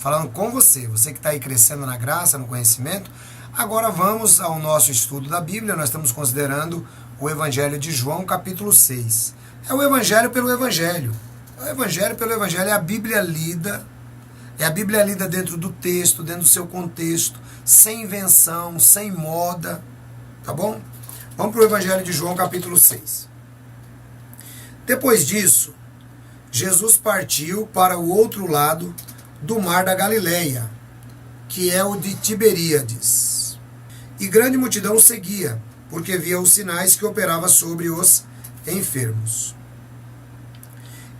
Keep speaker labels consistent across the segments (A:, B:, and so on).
A: falando com você que está aí crescendo na graça, no conhecimento. Agora vamos ao nosso estudo da Bíblia. Nós estamos considerando o Evangelho de João, capítulo 6. É o Evangelho pelo Evangelho. É o Evangelho pelo Evangelho, é a Bíblia lida. É a Bíblia lida dentro do texto, dentro do seu contexto, sem invenção, sem moda. Tá bom? Vamos para o Evangelho de João, capítulo 6. Depois disso, Jesus partiu para o outro lado do mar da Galileia, que é o de Tiberíades. E grande multidão o seguia, porque via os sinais que operava sobre os enfermos.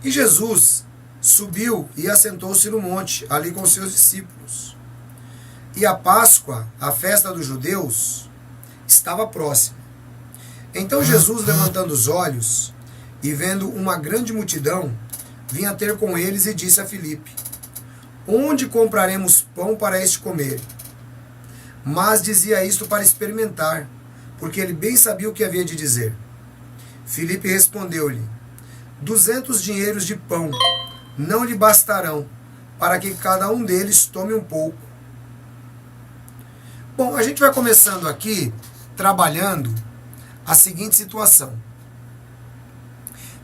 A: E Jesus subiu e assentou-se no monte, ali com seus discípulos. E a Páscoa, a festa dos judeus, estava próxima. Então Jesus, levantando os olhos e vendo uma grande multidão, vinha ter com eles e disse a Filipe: onde compraremos pão para este comer? Mas dizia isto para experimentar, porque ele bem sabia o que havia de dizer. Filipe respondeu-lhe: 200 dinheiros de pão não lhe bastarão, para que cada um deles tome um pouco. Bom, a gente vai começando aqui, trabalhando a seguinte situação.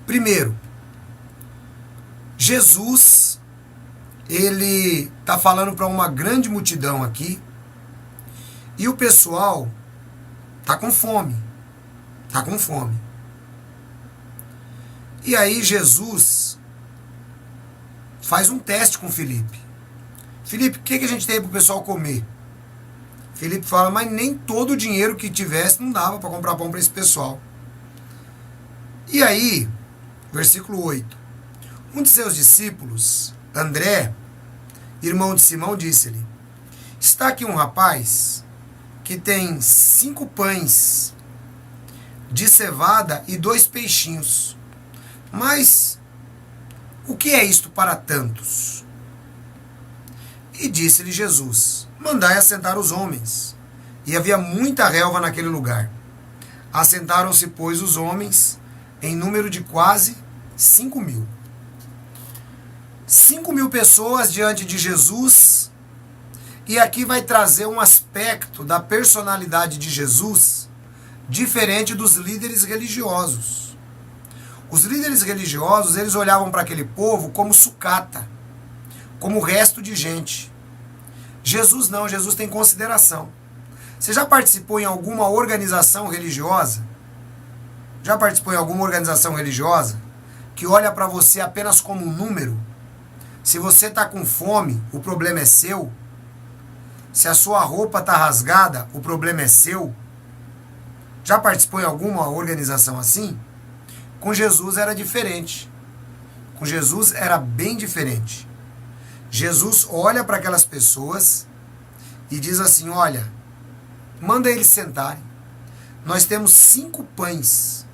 A: Primeiro, Jesus, ele está falando para uma grande multidão aqui, e o pessoal está com fome. Está com fome. E aí Jesus faz um teste com Filipe. Filipe, o que a gente tem para o pessoal comer? Filipe fala, mas nem todo o dinheiro que tivesse não dava para comprar pão para esse pessoal. E aí, versículo 8. Um de seus discípulos, André, irmão de Simão, disse-lhe: está aqui um rapaz que tem 5 pães de cevada e 2 peixinhos. Mas o que é isto para tantos? E disse-lhe Jesus: mandai assentar os homens. E havia muita relva naquele lugar. Assentaram-se, pois, os homens, em número de quase 5.000. 5.000 pessoas diante de Jesus. E aqui vai trazer um aspecto da personalidade de Jesus diferente dos líderes religiosos. Os líderes religiosos, eles olhavam para aquele povo como sucata, como resto de gente. Jesus não, Jesus tem consideração. Você já participou em alguma organização religiosa? Já participou em alguma organização religiosa que olha para você apenas como um número? Se você está com fome, o problema é seu. Se a sua roupa está rasgada, o problema é seu. Já participou em alguma organização assim? Com Jesus era diferente. Com Jesus era bem diferente. Jesus olha para aquelas pessoas e diz assim: olha, manda eles sentarem. Nós temos 5 pães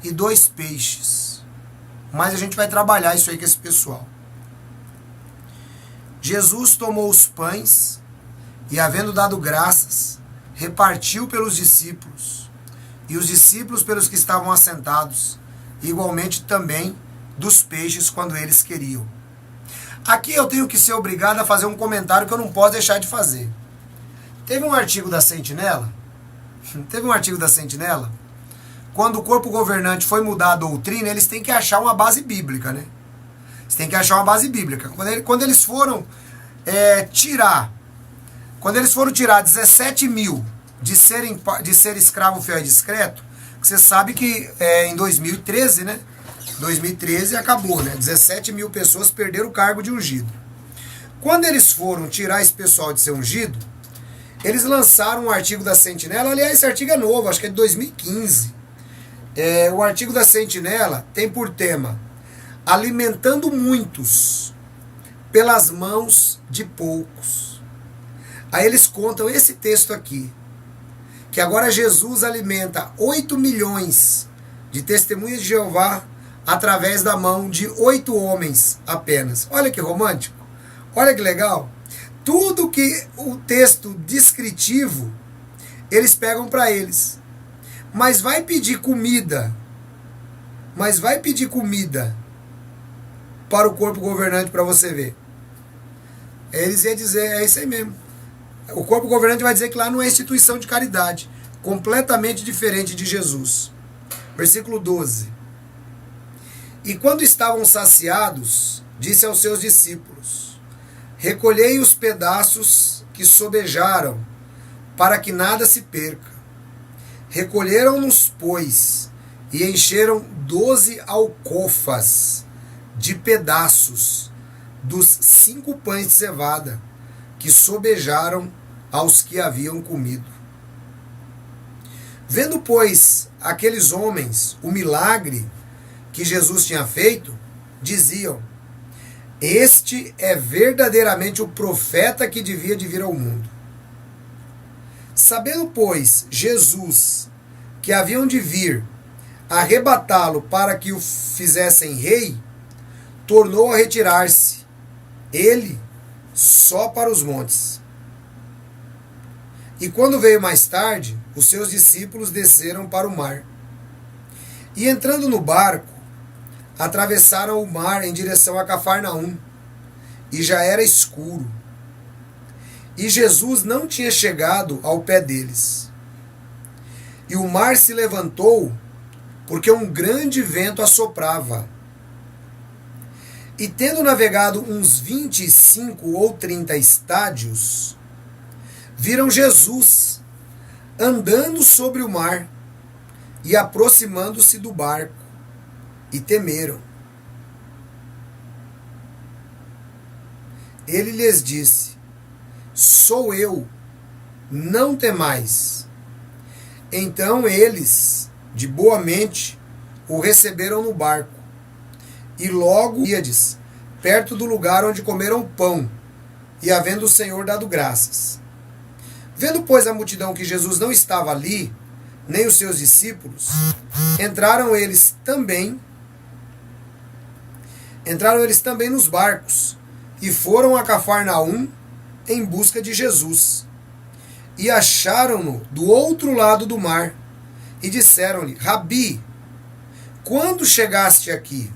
A: e 2 peixes. Mas a gente vai trabalhar isso aí com esse pessoal. Jesus tomou os pães e, havendo dado graças, repartiu pelos discípulos, e os discípulos pelos que estavam assentados, igualmente também dos peixes quando eles queriam. Aqui eu tenho que ser obrigado a fazer um comentário que eu não posso deixar de fazer. Teve um artigo da Sentinela, quando o corpo governante foi mudar a doutrina, eles têm que achar uma base bíblica, né? Eles têm que achar uma base bíblica. Quando eles foram tirar 17.000 de ser escravo fiel e discreto, você sabe que em 2013, né? 2013 acabou, né? 17.000 pessoas perderam o cargo de ungido. Quando eles foram tirar esse pessoal de ser ungido, eles lançaram um artigo da Sentinela. Aliás, esse artigo é novo, acho que é de 2015. O artigo da Sentinela tem por tema: alimentando muitos pelas mãos de poucos. Aí eles contam esse texto aqui, que agora Jesus alimenta 8 milhões de testemunhas de Jeová através da mão de 8 homens apenas. Olha que romântico, olha que legal. Tudo que o texto descritivo, eles pegam para eles. Mas vai pedir comida para o corpo governante, para você ver. Eles iam dizer, é isso aí mesmo. O corpo governante vai dizer que lá não é instituição de caridade, completamente diferente de Jesus. Versículo 12. E quando estavam saciados, disse aos seus discípulos: recolhei os pedaços que sobejaram, para que nada se perca. Recolheram-nos, pois, e encheram 12 alcofas de pedaços dos 5 pães de cevada que sobejaram aos que haviam comido. Vendo, pois, aqueles homens o milagre que Jesus tinha feito, diziam: este é verdadeiramente o profeta que devia de vir ao mundo. Sabendo, pois, Jesus que haviam de vir arrebatá-lo para que o fizessem rei, tornou a retirar-se, ele só para os montes. E quando veio mais tarde, os seus discípulos desceram para o mar. E entrando no barco, atravessaram o mar em direção a Cafarnaum, e já era escuro. E Jesus não tinha chegado ao pé deles. E o mar se levantou, porque um grande vento assoprava. E tendo navegado uns 25 ou 30 estádios, viram Jesus andando sobre o mar e aproximando-se do barco, e temeram. Ele lhes disse: sou eu, não temais. Então eles, de boa mente, o receberam no barco. E logo íades, perto do lugar onde comeram pão, e havendo o Senhor dado graças. Vendo, pois, a multidão que Jesus não estava ali, nem os seus discípulos, entraram eles também nos barcos, e foram a Cafarnaum em busca de Jesus. E acharam-no do outro lado do mar, e disseram-lhe: Rabi, quando chegaste aqui?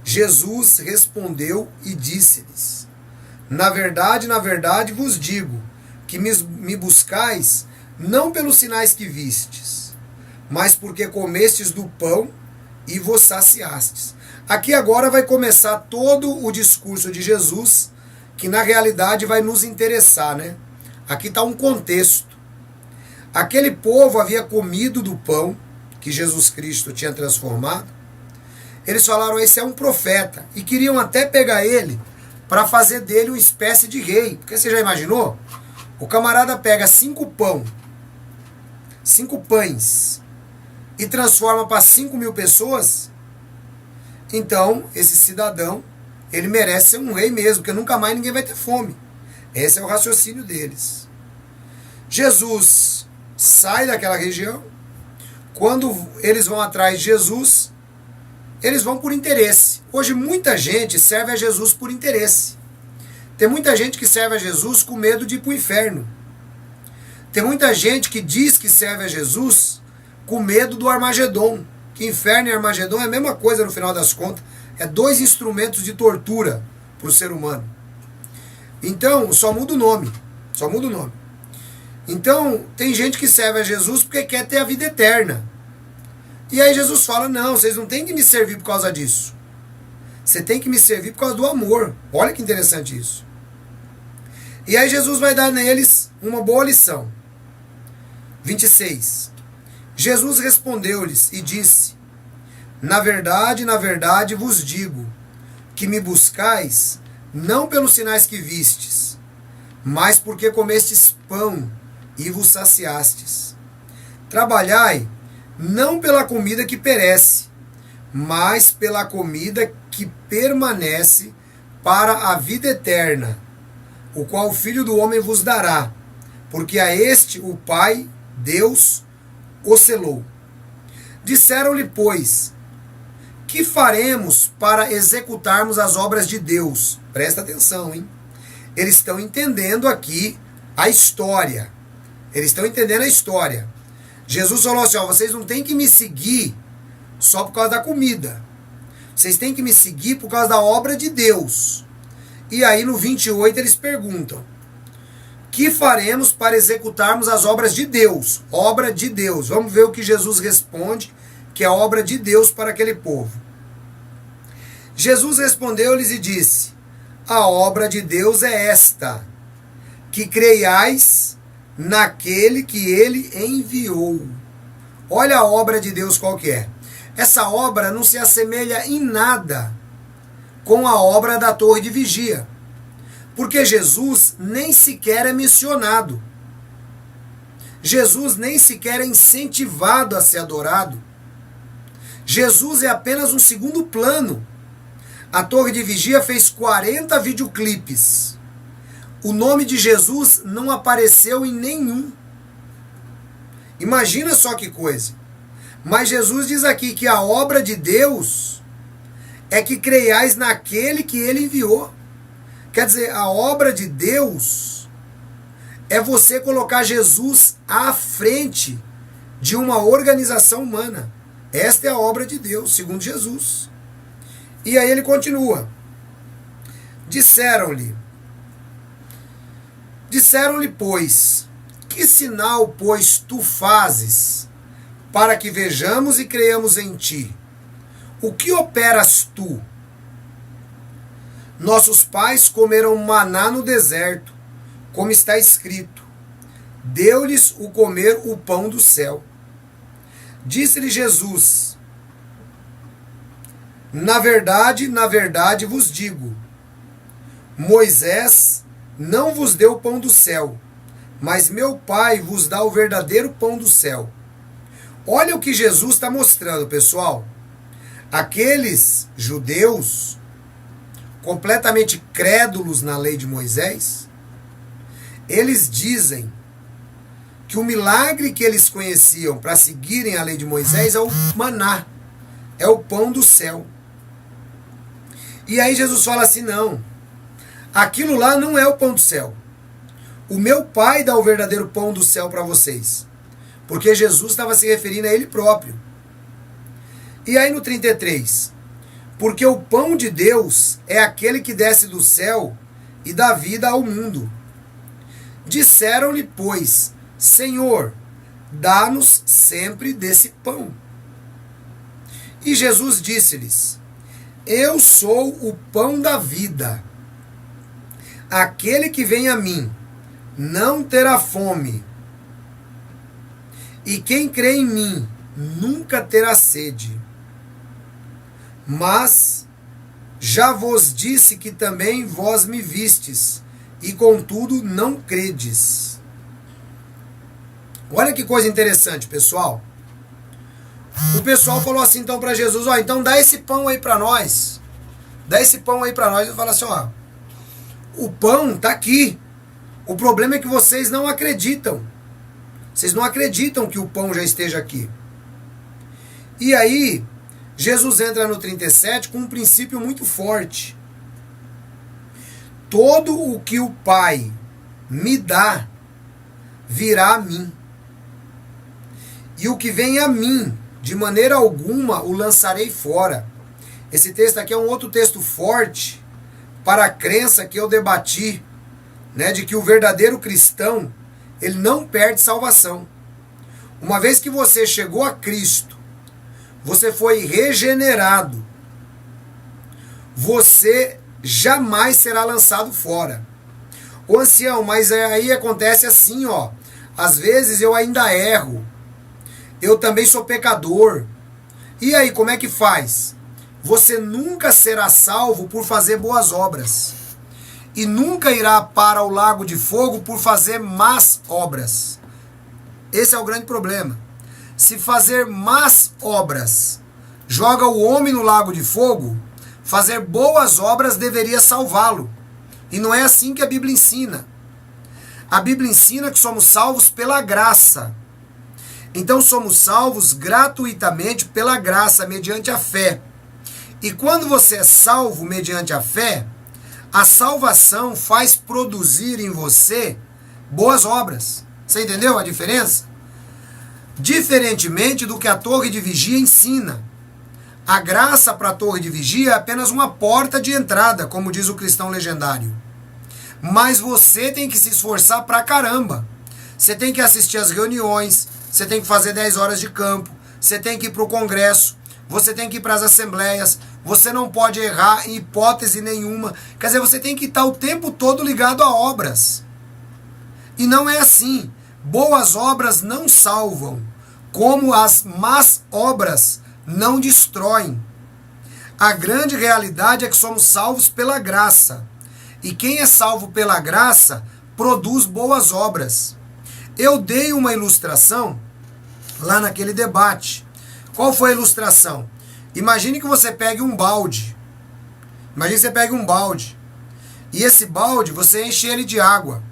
A: Jesus respondeu e disse-lhes: na verdade vos digo, que me buscais, não pelos sinais que vistes, mas porque comestes do pão e vos saciastes. Aqui agora vai começar todo o discurso de Jesus, que na realidade vai nos interessar, né? Aqui está um contexto. Aquele povo havia comido do pão que Jesus Cristo tinha transformado. Eles falaram: esse é um profeta, e queriam até pegar ele para fazer dele uma espécie de rei. Porque você já imaginou? O camarada pega 5 pães e transforma para 5.000 pessoas. Então, esse cidadão, ele merece ser um rei mesmo, porque nunca mais ninguém vai ter fome. Esse é o raciocínio deles. Jesus sai daquela região. Quando eles vão atrás de Jesus, eles vão por interesse. Hoje muita gente serve a Jesus por interesse. Tem muita gente que serve a Jesus com medo de ir para o inferno. Tem muita gente que diz que serve a Jesus com medo do Armagedon. Que inferno e Armagedon é a mesma coisa no final das contas. É 2 instrumentos de tortura para o ser humano. Então, só muda o nome. Só muda o nome. Então, tem gente que serve a Jesus porque quer ter a vida eterna. E aí Jesus fala: não, vocês não têm que me servir por causa disso. Você tem que me servir por causa do amor. Olha que interessante isso. E aí Jesus vai dar neles uma boa lição. 26. Jesus respondeu-lhes e disse: na verdade vos digo, que me buscais, não pelos sinais que vistes, mas porque comestes pão e vos saciastes. Trabalhai, não pela comida que perece, mas pela comida que permanece para a vida eterna, o qual o Filho do Homem vos dará, porque a este o Pai, Deus, o selou. Disseram-lhe, pois: que faremos para executarmos as obras de Deus? Presta atenção, hein? Eles estão entendendo aqui a história. Eles estão entendendo a história. Jesus falou assim: ó, vocês não têm que me seguir só por causa da comida. Vocês têm que me seguir por causa da obra de Deus. E aí no 28 eles perguntam: que faremos para executarmos as obras de Deus? Obra de Deus. Vamos ver o que Jesus responde, que é a obra de Deus para aquele povo. Jesus respondeu-lhes e disse: a obra de Deus é esta, que creiais naquele que ele enviou. Olha a obra de Deus qual que é. Essa obra não se assemelha em nada com a obra da torre de vigia, porque Jesus nem sequer é missionado. Jesus nem sequer é incentivado a ser adorado. Jesus é apenas um segundo plano. A torre de vigia fez 40 videoclipes. O nome de Jesus não apareceu em nenhum. Imagina só que coisa. Mas Jesus diz aqui que a obra de Deus é que creiais naquele que ele enviou. Quer dizer, a obra de Deus é você colocar Jesus à frente de uma organização humana. Esta é a obra de Deus, segundo Jesus. E aí ele continua. Disseram-lhe, pois, que sinal, pois, tu fazes, para que vejamos e creiamos em ti? O que operas tu? Nossos pais comeram maná no deserto, como está escrito: deu-lhes o comer o pão do céu. Disse-lhe Jesus: na verdade vos digo, Moisés não vos deu o pão do céu, mas meu Pai vos dá o verdadeiro pão do céu. Olha o que Jesus está mostrando, pessoal. Aqueles judeus completamente crédulos na lei de Moisés, eles dizem que o milagre que eles conheciam para seguirem a lei de Moisés é o maná, é o pão do céu. E aí Jesus fala assim: não, aquilo lá não é o pão do céu. O meu Pai dá o verdadeiro pão do céu para vocês. Porque Jesus estava se referindo a ele próprio. E aí no 33, porque o pão de Deus é aquele que desce do céu e dá vida ao mundo. Disseram-lhe, pois, Senhor, dá-nos sempre desse pão. E Jesus disse-lhes: eu sou o pão da vida. Aquele que vem a mim não terá fome, e quem crê em mim nunca terá sede. Mas já vos disse que também vós me vistes, e contudo não credes. Olha que coisa interessante, pessoal. O pessoal falou assim então para Jesus: ó, então dá esse pão aí para nós. Dá esse pão aí para nós. Ele fala assim: ó, o pão tá aqui. O problema é que vocês não acreditam. Vocês não acreditam que o pão já esteja aqui. E aí, Jesus entra no 37 com um princípio muito forte. Todo o que o Pai me dá, virá a mim. E o que vem a mim, de maneira alguma o lançarei fora. Esse texto aqui é um outro texto forte para a crença que eu debati, né, de que o verdadeiro cristão, ele não perde salvação. Uma vez que você chegou a Cristo, você foi regenerado, você jamais será lançado fora. Ô ancião, mas aí acontece assim, ó. Às vezes eu ainda erro. Eu também sou pecador. E aí, como é que faz? Você nunca será salvo por fazer boas obras. E nunca irá para o lago de fogo por fazer más obras. Esse é o grande problema. Se fazer más obras joga o homem no lago de fogo, fazer boas obras deveria salvá-lo. E não é assim que a Bíblia ensina. A Bíblia ensina que somos salvos pela graça. Então somos salvos gratuitamente pela graça, mediante a fé. E quando você é salvo mediante a fé, a salvação faz produzir em você boas obras. Você entendeu a diferença? Diferentemente do que a torre de vigia ensina. A graça para a torre de vigia é apenas uma porta de entrada, como diz o cristão legendário. Mas você tem que se esforçar pra caramba. Você tem que assistir às reuniões, você tem que fazer 10 horas de campo, você tem que ir para o congresso, você tem que ir para as assembleias, você não pode errar em hipótese nenhuma. Quer dizer, você tem que estar o tempo todo ligado a obras. E não é assim. Boas obras não salvam, como as más obras não destroem. A grande realidade é que somos salvos pela graça. E quem é salvo pela graça produz boas obras. Eu dei uma ilustração lá naquele debate. Qual foi a ilustração? Imagine que você pegue um balde. Imagine que você pegue um balde. E esse balde, você enche ele de água.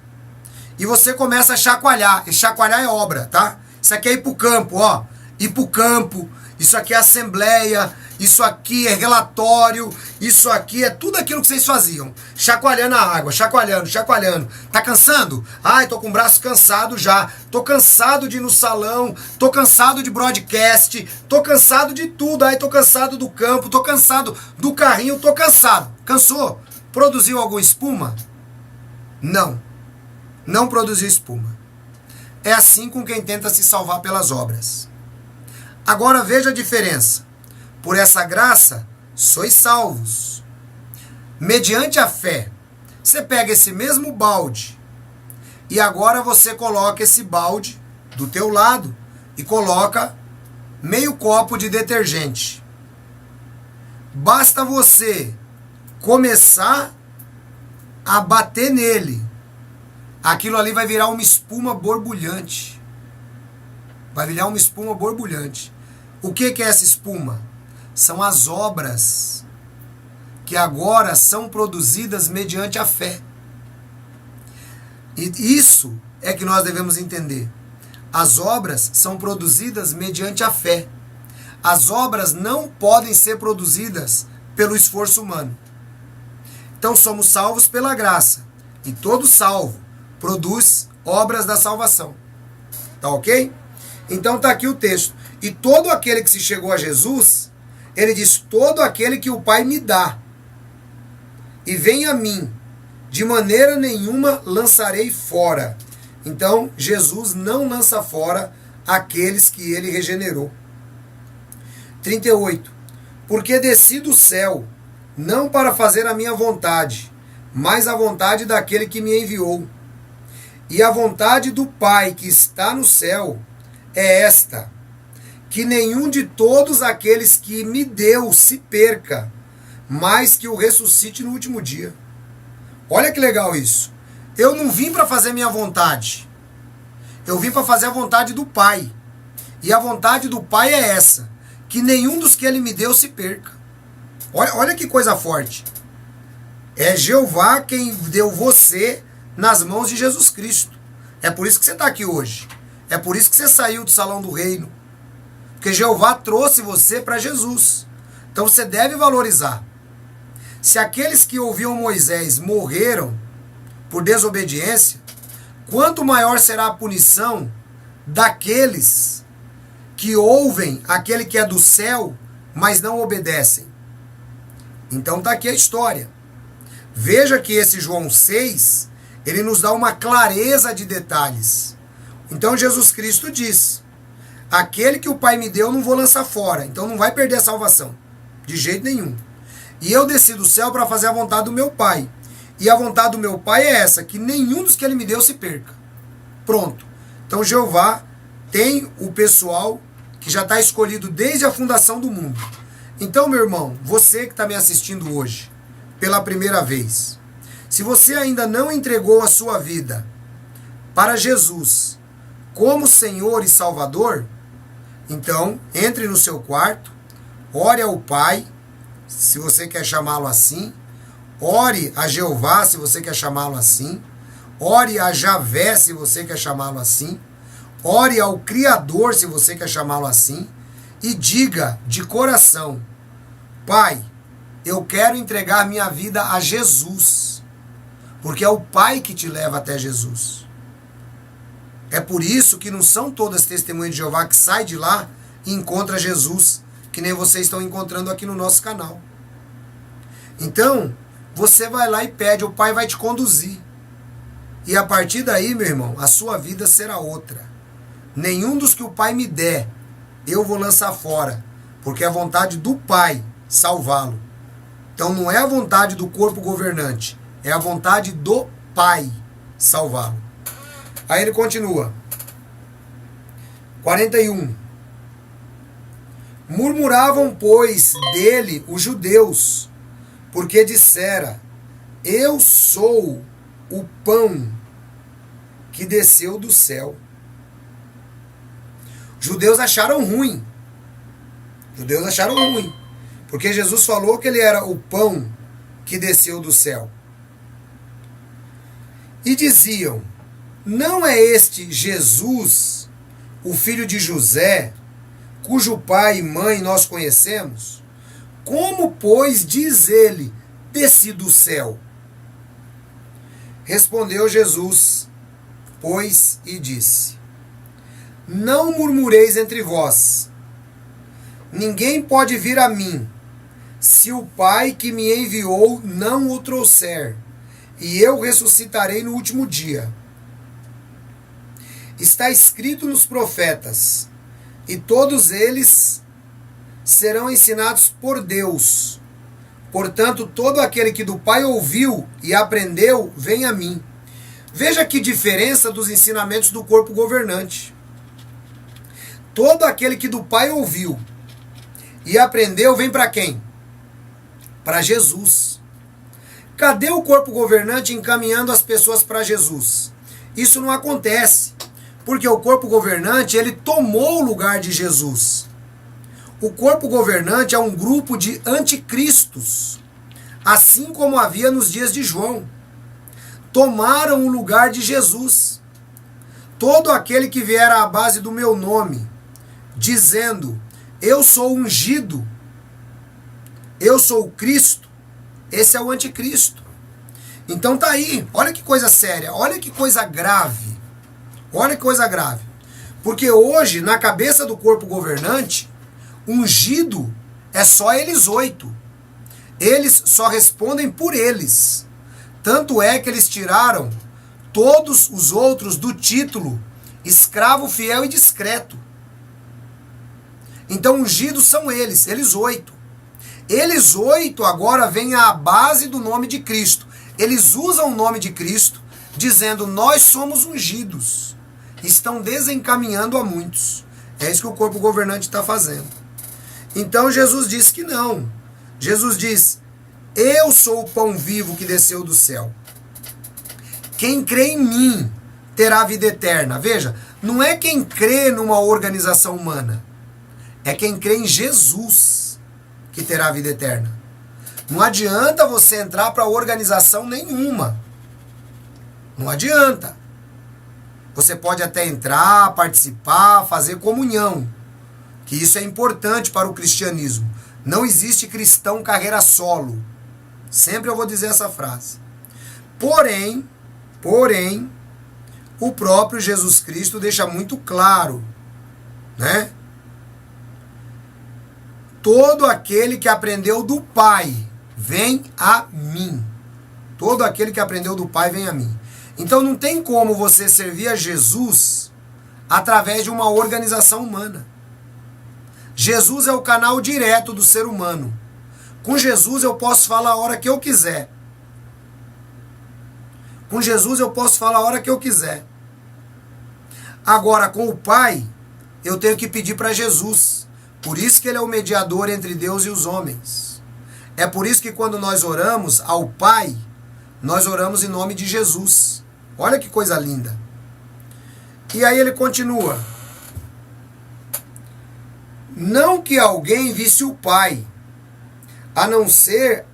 A: E você começa a chacoalhar. E chacoalhar é obra, tá? Isso aqui é ir pro campo, ó. Ir pro campo. Isso aqui é assembleia. Isso aqui é relatório. Isso aqui é tudo aquilo que vocês faziam. Chacoalhando a água, chacoalhando, chacoalhando. Tá cansando? Ai, tô com o braço cansado já. Tô cansado de ir no salão. Tô cansado de broadcast. Tô cansado de tudo. Ai, tô cansado do campo. Tô cansado do carrinho. Tô cansado. Cansou? Produziu alguma espuma? Não. Não produziu espuma. É assim com quem tenta se salvar pelas obras. Agora veja a diferença. Por essa graça, sois salvos. Mediante a fé. Você pega esse mesmo balde e agora você coloca esse balde do teu lado e coloca meio copo de detergente. Basta você começar a bater nele. Aquilo ali vai virar uma espuma borbulhante. Vai virar uma espuma borbulhante. O que é essa espuma? São as obras que agora são produzidas mediante a fé. E isso é que nós devemos entender. As obras são produzidas mediante a fé. As obras não podem ser produzidas pelo esforço humano. Então somos salvos pela graça. E todo salvo produz obras da salvação. Tá ok? Então tá aqui o texto. E todo aquele que se chegou a Jesus, ele diz, todo aquele que o Pai me dá, e vem a mim, de maneira nenhuma lançarei fora. Então, Jesus não lança fora aqueles que ele regenerou. 38. Porque desci do céu, não para fazer a minha vontade, mas a vontade daquele que me enviou. E a vontade do Pai que está no céu é esta, que nenhum de todos aqueles que me deu se perca, mas que o ressuscite no último dia. Olha que legal isso. Eu não vim para fazer minha vontade. Eu vim para fazer a vontade do Pai. E a vontade do Pai é essa, que nenhum dos que ele me deu se perca. Olha que coisa forte. É Jeová quem deu você nas mãos de Jesus Cristo. É por isso que você está aqui hoje. É por isso que você saiu do salão do reino. Porque Jeová trouxe você para Jesus. Então você deve valorizar. Se aqueles que ouviam Moisés morreram por desobediência, quanto maior será a punição daqueles que ouvem aquele que é do céu, mas não obedecem. Então está aqui a história. Veja que esse João 6, ele nos dá uma clareza de detalhes. Então Jesus Cristo diz, aquele que o Pai me deu eu não vou lançar fora, então não vai perder a salvação, de jeito nenhum. E eu desci do céu para fazer a vontade do meu Pai. E a vontade do meu Pai é essa, que nenhum dos que ele me deu se perca. Pronto. Então Jeová tem o pessoal que já está escolhido desde a fundação do mundo. Então, meu irmão, você que está me assistindo hoje, pela primeira vez, se você ainda não entregou a sua vida para Jesus como Senhor e Salvador, então entre no seu quarto, ore ao Pai, se você quer chamá-lo assim, ore a Jeová, se você quer chamá-lo assim, ore a Javé, se você quer chamá-lo assim, ore ao Criador, se você quer chamá-lo assim, e diga de coração, Pai, eu quero entregar minha vida a Jesus, porque é o Pai que te leva até Jesus. É por isso que não são todas as testemunhas de Jeová que saem de lá e encontram Jesus. que nem vocês estão encontrando aqui no nosso canal. Então, você vai lá e pede, o Pai vai te conduzir. E a partir daí, meu irmão, a sua vida será outra. Nenhum dos que o Pai me der, eu vou lançar fora, porque é a vontade do Pai salvá-lo. Então não é a vontade do corpo governante, é a vontade do Pai salvá-lo. Aí ele continua. 41. Murmuravam, pois, dele os judeus, porque dissera: eu sou o pão que desceu do céu. Judeus acharam ruim. Judeus acharam ruim. Porque Jesus falou que ele era o pão que desceu do céu. E diziam: não é este Jesus, o filho de José, cujo pai e mãe nós conhecemos? Como, pois, diz ele, desci do céu? Respondeu Jesus, pois, e disse: não murmureis entre vós. Ninguém pode vir a mim, se o Pai que me enviou não o trouxer, e eu ressuscitarei no último dia. Está escrito nos profetas, e todos eles serão ensinados por Deus. Portanto, todo aquele que do Pai ouviu e aprendeu, vem a mim. Veja que diferença dos ensinamentos do corpo governante. Todo aquele que do Pai ouviu e aprendeu, vem para quem? Para Jesus. Cadê o corpo governante encaminhando as pessoas para Jesus? Isso não acontece, porque o corpo governante, ele tomou o lugar de Jesus. O corpo governante é um grupo de anticristos, assim como havia nos dias de João. Tomaram o lugar de Jesus. Todo aquele que vier à base do meu nome, dizendo: eu sou ungido, eu sou Cristo, esse é o anticristo. Então tá aí, olha que coisa séria, olha que coisa grave. Olha que coisa grave. Porque hoje, na cabeça do corpo governante, ungido é só eles 8. Eles só respondem por eles. Tanto é que eles tiraram todos os outros do título escravo, fiel e discreto. Então ungidos são eles 8. Eles 8 agora vêm à base do nome de Cristo. Eles usam o nome de Cristo, dizendo: nós somos ungidos. Estão desencaminhando a muitos. É isso que o corpo governante está fazendo. Então Jesus diz que não. Jesus diz: eu sou o pão vivo que desceu do céu. Quem crê em mim terá vida eterna. Veja, não é quem crê numa organização humana. É quem crê em Jesus que terá vida eterna. Não adianta você entrar para organização nenhuma. Não adianta. Você pode até entrar, participar, fazer comunhão, que isso é importante para o cristianismo. Não existe cristão carreira solo. Sempre eu vou dizer essa frase. Porém, o próprio Jesus Cristo deixa muito claro, né? Todo aquele que aprendeu do Pai, vem a mim. Todo aquele que aprendeu do Pai, vem a mim. Então não tem como você servir a Jesus através de uma organização humana. Jesus é o canal direto do ser humano. Com Jesus eu posso falar a hora que eu quiser. Com Jesus eu posso falar a hora que eu quiser. Agora, com o Pai, eu tenho que pedir para Jesus. Por isso que ele é o mediador entre Deus e os homens. É por isso que quando nós oramos ao Pai, nós oramos em nome de Jesus. Olha que coisa linda. E aí ele continua: não que alguém visse o Pai, a não ser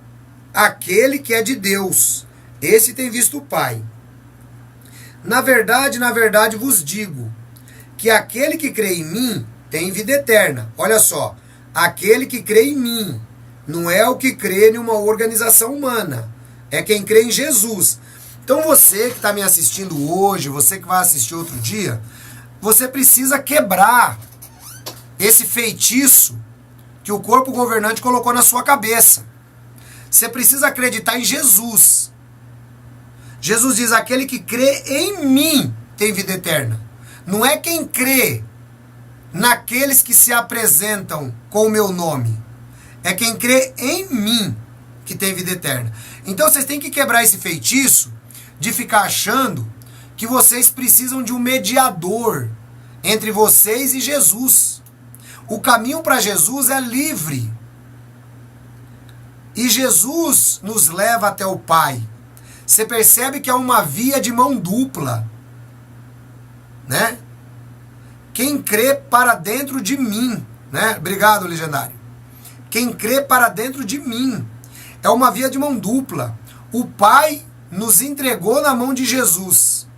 A: aquele que é de Deus. Esse tem visto o Pai. Na verdade vos digo, que aquele que crê em mim tem vida eterna. Olha só, aquele que crê em mim, não é o que crê em uma organização humana, é quem crê em Jesus. Então você que está me assistindo hoje, você que vai assistir outro dia, você precisa quebrar esse feitiço que que o corpo governante colocou na sua cabeça. Você precisa acreditar em Jesus. Jesus diz: aquele que crê em mim tem vida eterna. Não é quem crê naqueles que se apresentam com o meu nome. É quem crê em mim que tem vida eterna. Então vocês têm que quebrar esse feitiço de ficar achando que vocês precisam de um mediador entre vocês e Jesus. O caminho para Jesus é livre. E Jesus nos leva até o Pai. Você percebe que é uma via de mão dupla, né? Quem crê para dentro de mim, né? Obrigado, legendário. Quem crê para dentro de mim. É uma via de mão dupla. O Pai nos entregou na mão de Jesus.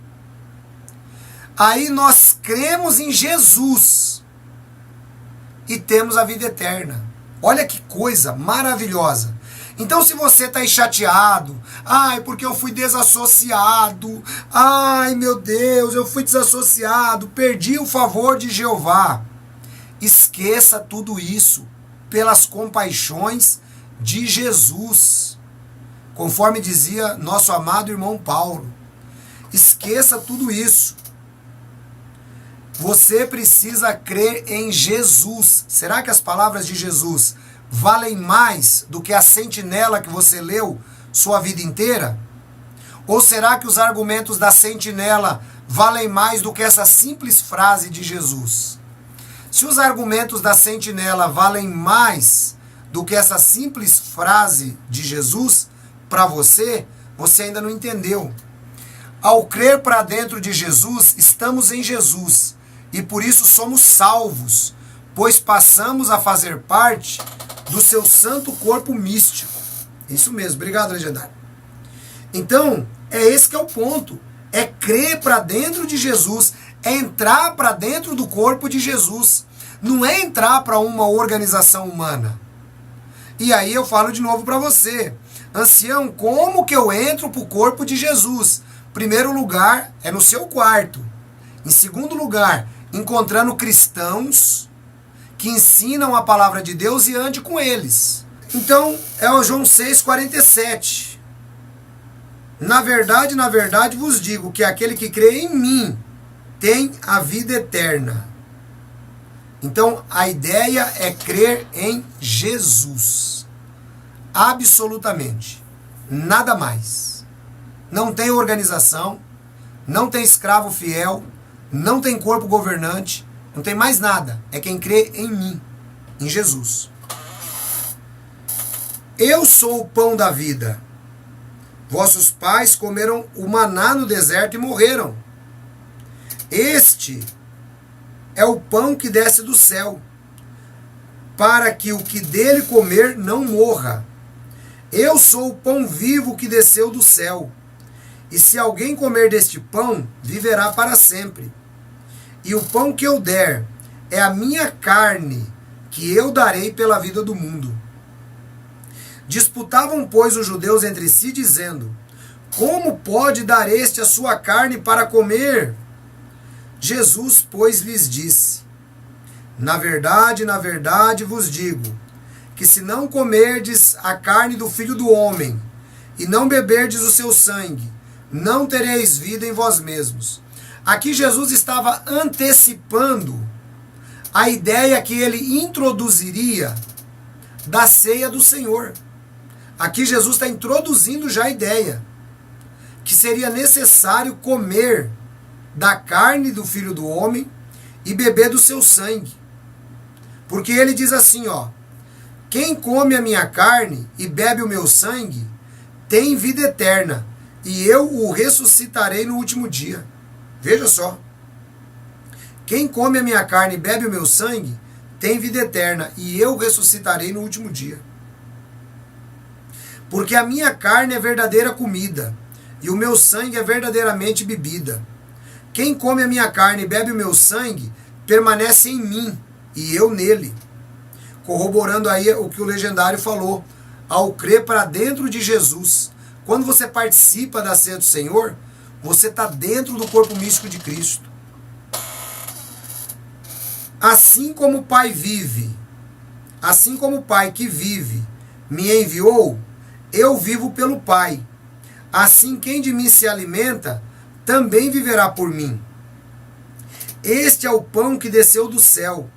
A: Aí nós cremos em Jesus e temos a vida eterna. Olha que coisa maravilhosa. Então, se você está aí chateado, ai, porque eu fui desassociado, ai, meu Deus, eu fui desassociado, perdi o favor de Jeová. Esqueça tudo isso pelas compaixões de Jesus, conforme dizia nosso amado irmão Paulo. Esqueça tudo isso. Você precisa crer em Jesus. Será que as palavras de Jesus valem mais do que a sentinela que você leu sua vida inteira? Ou será que os argumentos da sentinela valem mais do que essa simples frase de Jesus? Se os argumentos da sentinela valem mais do que essa simples frase de Jesus, para você, você ainda não entendeu. Ao crer para dentro de Jesus, estamos em Jesus. E por isso somos salvos, pois passamos a fazer parte do seu santo corpo místico. Isso mesmo, obrigado, legendário. Então, é esse que é o ponto. É crer para dentro de Jesus, é entrar para dentro do corpo de Jesus. Não é entrar para uma organização humana. E aí eu falo de novo para você. Ancião, como que eu entro para o corpo de Jesus? Primeiro lugar, é no seu quarto. Em segundo lugar, encontrando cristãos que ensinam a palavra de Deus e ande com eles. Então, é o João 6,47. Na verdade vos digo que aquele que crê em mim tem a vida eterna. Então, a ideia é crer em Jesus. Absolutamente. Nada mais. Não tem organização, não tem escravo fiel, não tem corpo governante, não tem mais nada. É quem crê em mim, em Jesus. Eu sou o pão da vida. Vossos pais comeram o maná no deserto e morreram. Este é o pão que desce do céu, para que o que dele comer não morra. Eu sou o pão vivo que desceu do céu. E se alguém comer deste pão, viverá para sempre. E o pão que eu der é a minha carne, que eu darei pela vida do mundo. Disputavam, pois, os judeus entre si, dizendo: como pode dar este a sua carne para comer? Jesus, pois, lhes disse: na verdade vos digo, que se não comerdes a carne do Filho do Homem, e não beberdes o seu sangue, não tereis vida em vós mesmos. Aqui Jesus estava antecipando a ideia que ele introduziria da ceia do Senhor. Aqui Jesus está introduzindo já a ideia que seria necessário comer da carne do Filho do Homem e beber do seu sangue. Porque ele diz assim, ó: quem come a minha carne e bebe o meu sangue tem vida eterna, e eu o ressuscitarei no último dia. Veja só. Quem come a minha carne e bebe o meu sangue tem vida eterna, e eu ressuscitarei no último dia. Porque a minha carne é verdadeira comida, e o meu sangue é verdadeiramente bebida. Quem come a minha carne e bebe o meu sangue permanece em mim, e eu nele. Corroborando aí o que o legendário falou, ao crer para dentro de Jesus. Quando você participa da ceia do Senhor, você está dentro do corpo místico de Cristo. Assim como o Pai vive, Assim como o Pai que vive me enviou, eu vivo pelo Pai. Assim quem de mim se alimenta, também viverá por mim. Este é o pão que desceu do céu.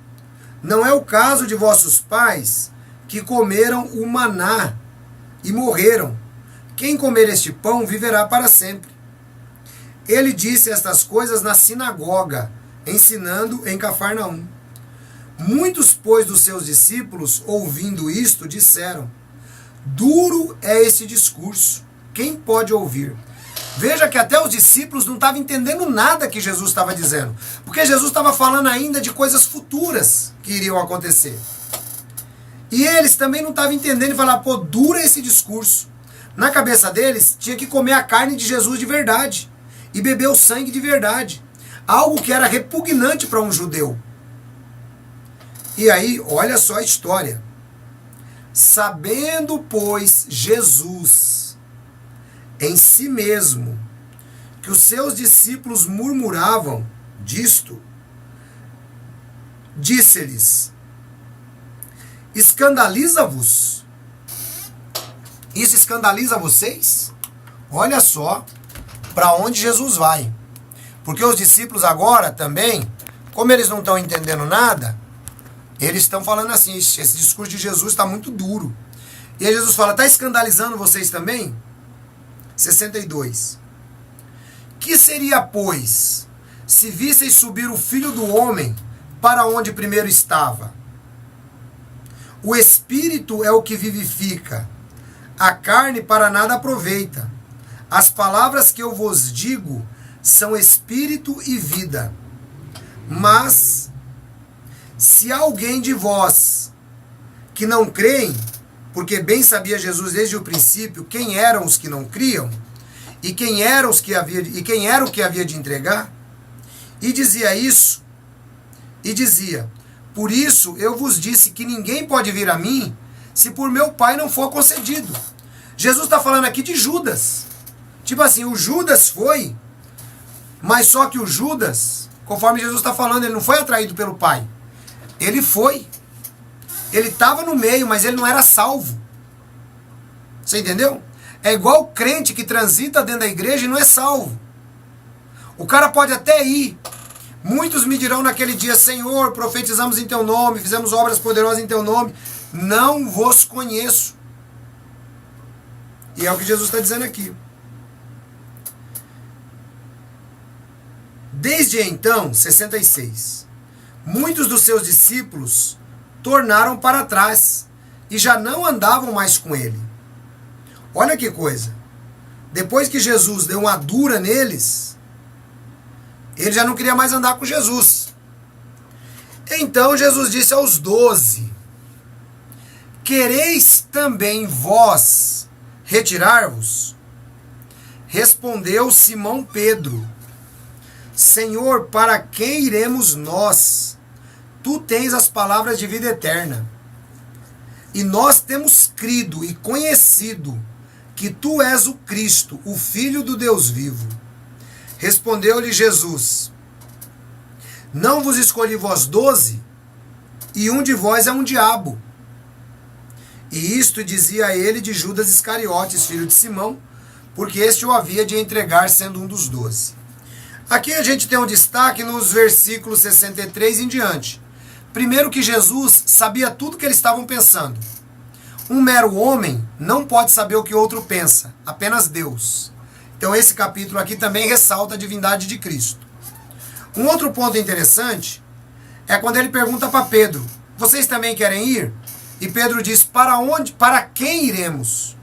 A: Não é o caso de vossos pais, que comeram o maná e morreram. Quem comer este pão viverá para sempre. Ele disse estas coisas na sinagoga, ensinando em Cafarnaum. Muitos, pois, dos seus discípulos, ouvindo isto, disseram: duro é esse discurso, quem pode ouvir? Veja que até os discípulos não estavam entendendo nada que Jesus estava dizendo, porque Jesus estava falando ainda de coisas futuras que iriam acontecer. E eles também não estavam entendendo e falaram: pô, duro é esse discurso. Na cabeça deles, tinha que comer a carne de Jesus de verdade e beber o sangue de verdade, algo que era repugnante para um judeu. E aí, olha só a história. Sabendo, pois, Jesus em si mesmo que os seus discípulos murmuravam disto, disse-lhes: escandaliza-vos? Isso escandaliza vocês? Olha só para onde Jesus vai. Porque os discípulos agora também, como eles não estão entendendo nada, eles estão falando assim: esse discurso de Jesus está muito duro. E aí Jesus fala: está escandalizando vocês também? 62. Que seria, pois, se visseis subir o Filho do Homem para onde primeiro estava? O Espírito é o que vivifica, a carne para nada aproveita. As palavras que eu vos digo são Espírito e vida. Mas se alguém de vós que não creem, porque bem sabia Jesus desde o princípio quem eram os que não criam, e quem era o que havia de entregar, e dizia isso, e dizia: por isso eu vos disse que ninguém pode vir a mim, se por meu Pai não for concedido. Jesus está falando aqui de Judas. Tipo assim, o Judas foi, mas só que o Judas, conforme Jesus está falando, ele não foi atraído pelo Pai. Ele foi. Ele estava no meio, mas ele não era salvo. Você entendeu? É igual o crente que transita dentro da igreja e não é salvo. O cara pode até ir. Muitos me dirão naquele dia: Senhor, profetizamos em teu nome, fizemos obras poderosas em teu nome. Não vos conheço. E é o que Jesus está dizendo aqui. Desde então, 66, muitos dos seus discípulos tornaram para trás e já não andavam mais com ele. Olha que coisa. Depois que Jesus deu uma dura neles, ele já não queria mais andar com Jesus. Então Jesus disse aos 12: quereis também vós retirar-vos? Respondeu Simão Pedro: Senhor, para quem iremos nós? Tu tens as palavras de vida eterna. E nós temos crido e conhecido que tu és o Cristo, o Filho do Deus vivo. Respondeu-lhe Jesus: não vos escolhi vós 12, e um de vós é um diabo. E isto dizia ele de Judas Iscariotes, filho de Simão, porque este o havia de entregar, sendo um dos 12. Aqui a gente tem um destaque nos versículos 63 em diante. Primeiro, que Jesus sabia tudo o que eles estavam pensando. Um mero homem não pode saber o que outro pensa, apenas Deus. Então esse capítulo aqui também ressalta a divindade de Cristo. Um outro ponto interessante é quando ele pergunta para Pedro: vocês também querem ir? E Pedro diz: para onde? Para quem iremos?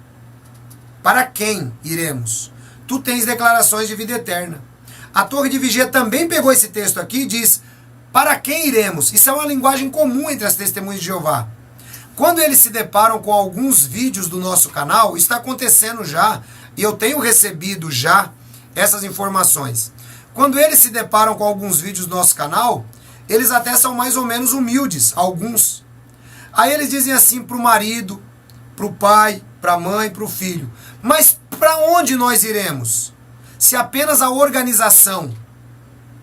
A: Para quem iremos? Tu tens declarações de vida eterna. A Torre de Vigia também pegou esse texto aqui e diz: para quem iremos? Isso é uma linguagem comum entre as testemunhas de Jeová. Quando eles se deparam com alguns vídeos do nosso canal, está acontecendo já, e eu tenho recebido já essas informações. Quando eles se deparam com alguns vídeos do nosso canal, eles até são mais ou menos humildes, alguns. Aí eles dizem assim para o marido, para o pai, para a mãe, para o filho: mas para onde nós iremos? Se apenas a organização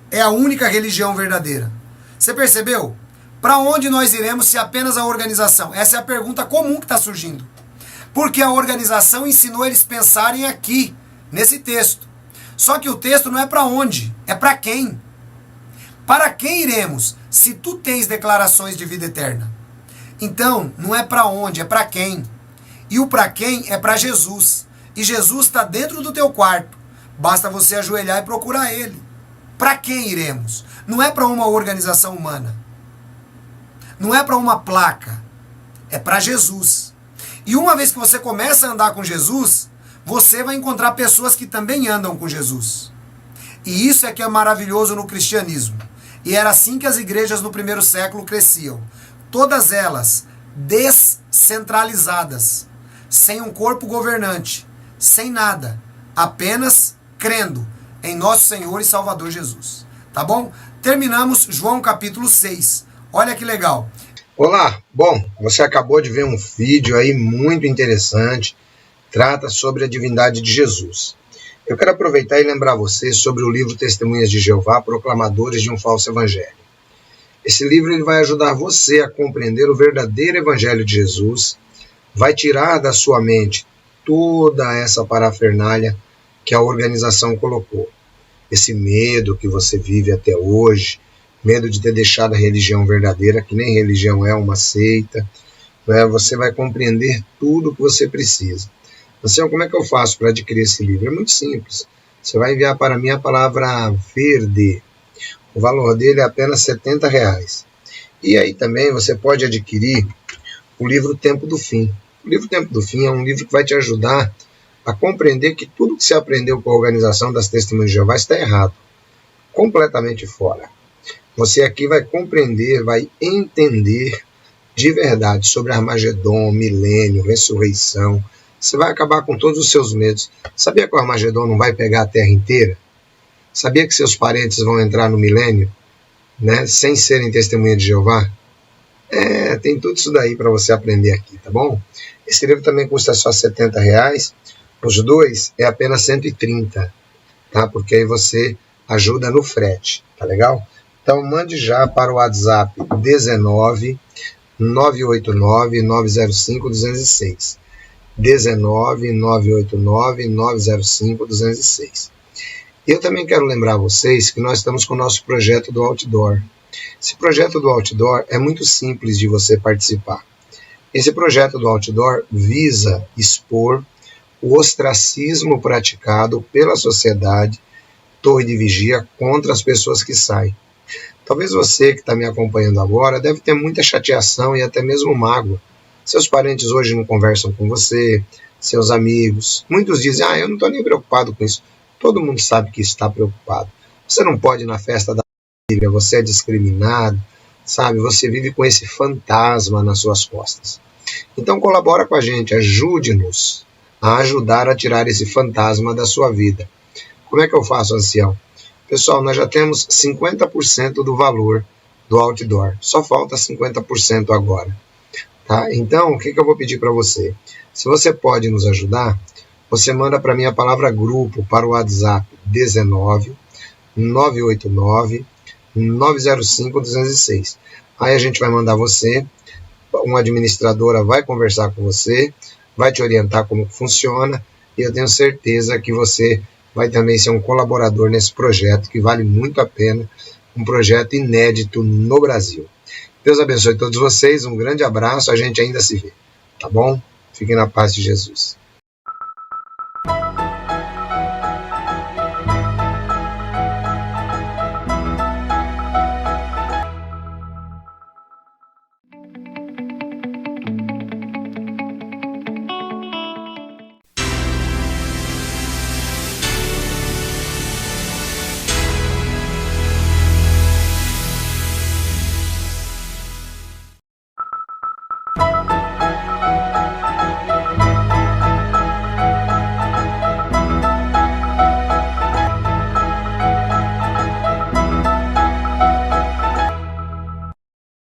A: é a única religião verdadeira. Você percebeu? Para onde nós iremos se apenas a organização? Essa é a pergunta comum que está surgindo. Porque a organização ensinou eles pensarem aqui, nesse texto. Só que o texto não é para onde, é para quem. Para quem iremos, se tu tens declarações de vida eterna? Então, não é para onde, é para quem. E o para quem é para Jesus. E Jesus está dentro do teu quarto. Basta você ajoelhar e procurar Ele. Para quem iremos? Não é para uma organização humana. Não é para uma placa. É para Jesus. E uma vez que você começa a andar com Jesus, você vai encontrar pessoas que também andam com Jesus. E isso é que é maravilhoso no cristianismo. E era assim que as igrejas no primeiro século cresciam. Todas elas descentralizadas, sem um corpo governante, sem nada, apenas crendo em nosso Senhor e Salvador Jesus. Tá bom? Terminamos João capítulo 6. Olha que legal.
B: Olá, bom, você acabou de ver um vídeo aí muito interessante, trata sobre a divindade de Jesus. Eu quero aproveitar e lembrar você sobre o livro Testemunhas de Jeová, Proclamadores de um Falso Evangelho. Esse livro ele vai ajudar você a compreender o verdadeiro Evangelho de Jesus, vai tirar da sua mente toda essa parafernália que a organização colocou. Esse medo que você vive até hoje, medo de ter deixado a religião verdadeira, que nem religião é uma seita, né? Você vai compreender tudo o que você precisa. Então, como é que eu faço para adquirir esse livro? É muito simples. Você vai enviar para mim a palavra verde. O valor dele é apenas R$70. E aí também você pode adquirir o livro Tempo do Fim. O livro Tempo do Fim é um livro que vai te ajudar a compreender que tudo que você aprendeu com a organização das Testemunhas de Jeová está errado. Completamente fora. Você aqui vai compreender, vai entender de verdade sobre Armagedon, milênio, ressurreição. Você vai acabar com todos os seus medos. Sabia que o Armagedon não vai pegar a terra inteira? Sabia que seus parentes vão entrar no milênio, né, sem serem testemunha de Jeová? Tem tudo isso daí para você aprender aqui, tá bom? Esse livro também custa só R$70. Os dois é apenas 130, tá? Porque aí você ajuda no frete, tá legal? Então mande já para o WhatsApp 19 989 905 206. 19 989 905 206. Eu também quero lembrar vocês que nós estamos com o nosso projeto do Outdoor. Esse projeto do Outdoor é muito simples de você participar. Esse projeto do Outdoor visa expor o ostracismo praticado pela sociedade Torre de Vigia contra as pessoas que saem. Talvez você que está me acompanhando agora deve ter muita chateação e até mesmo mágoa. Seus parentes hoje não conversam com você, seus amigos. Muitos dizem, eu não estou nem preocupado com isso. Todo mundo sabe que está preocupado. Você não pode ir na festa da família, você é discriminado, sabe? Você vive com esse fantasma nas suas costas. Então colabora com a gente, ajude-nos a ajudar a tirar esse fantasma da sua vida. Como é que eu faço, ancião? Pessoal, nós já temos 50% do valor do outdoor. Só falta 50% agora. Tá? Então, o que eu vou pedir para você? Se você pode nos ajudar, você manda para mim a palavra grupo para o WhatsApp 19 989 905 206. Aí a gente vai mandar você, uma administradora vai conversar com você, vai te orientar como funciona, e eu tenho certeza que você vai também ser um colaborador nesse projeto, que vale muito a pena, um projeto inédito no Brasil. Deus abençoe todos vocês, um grande abraço, a gente ainda se vê, tá bom? Fiquem na paz de Jesus.